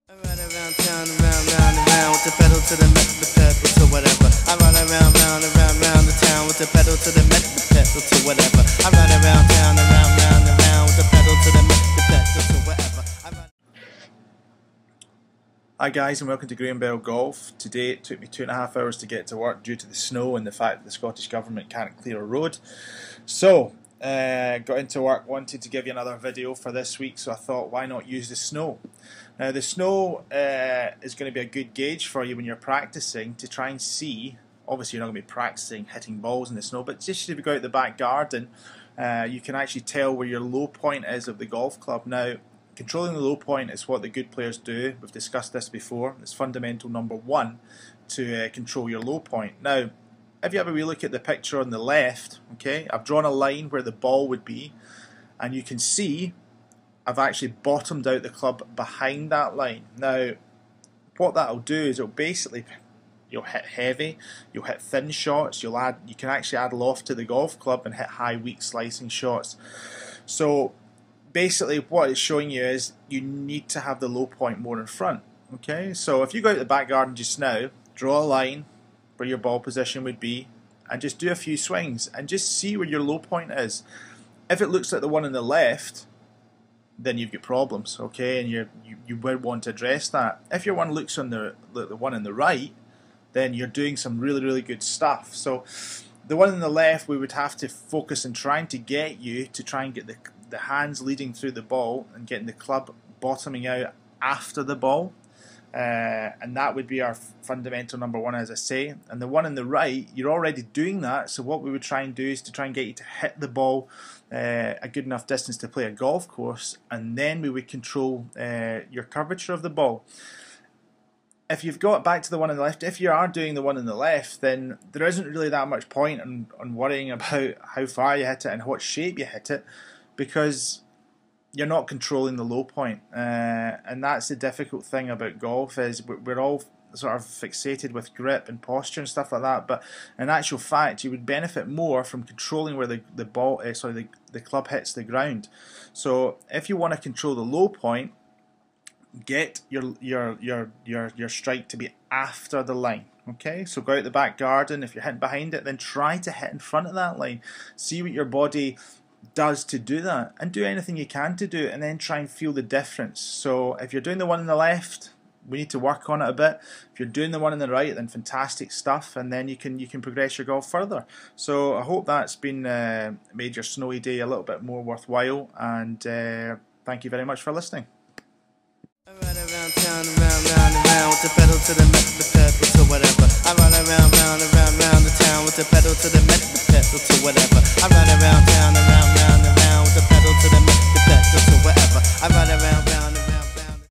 I ride around town, round with the pedal to the metal, the pedal to whatever. I ride around the town with the pedal to the metal, the pedal to whatever. I ride around town, around with the pedal to the metal, the pedal to whatever. Hi guys, and welcome to Graham Bell Golf. Today it took me 2.5 hours to get to work due to the snow and the fact that the Scottish Government can't clear a road. So, got into work, wanted to give you another video for this week, so I thought why not use the snow. Now the snow is going to be a good gauge for you when you're practicing to try and see, obviously you're not going to be practicing hitting balls in the snow, but just if you go out the back garden, you can actually tell where your low point is of the golf club. Now, controlling the low point is what the good players do. We've discussed this before. It's fundamental number one to control your low point. Now, if you have a wee look at the picture on the left, okay, I've drawn a line where the ball would be, and you can see I've actually bottomed out the club behind that line. Now, what that'll do is you'll hit heavy, you'll hit thin shots, you can actually add loft to the golf club and hit high, weak slicing shots. So basically what it's showing you is you need to have the low point more in front. Okay, so if you go out the back garden just now, draw a line where your ball position would be and just do a few swings and just see where your low point is. If it looks like the one on the left, then you've got problems, okay, and you would want to address that. If your one looks on the one on the right, then you're doing some really good stuff. So the one on the left, we would have to focus on trying to get you to try and get the hands leading through the ball and getting the club bottoming out after the ball, and that would be our fundamental number one, as I say. And the one on the right, you're already doing that, so what we would try and do is to try and get you to hit the ball a good enough distance to play a golf course, and then we would control your curvature of the ball. If you've got back to the one on the left, if you are doing the one on the left, then there isn't really that much point on worrying about how far you hit it and what shape you hit it, because you're not controlling the low point, and that's the difficult thing about golf, is we're all sort of fixated with grip and posture and stuff like that, but in actual fact you would benefit more from controlling where the club hits the ground. So if you want to control the low point, get your strike to be after the line. Okay, so go out the back garden. If you're hitting behind it, then try to hit in front of that line. See what your body does to do that, and do anything you can to do it, and then try and feel the difference. So if you're doing the one on the left, we need to work on it a bit. If you're doing the one on the right, then fantastic stuff, and then you can progress your golf further. So I hope that's been made your snowy day a little bit more worthwhile, and thank you very much for listening. I ride around town, around with the pedal to the metal, the pedal to whatever. I ride around the town with the pedal to the metal, the pedal to whatever. I ride around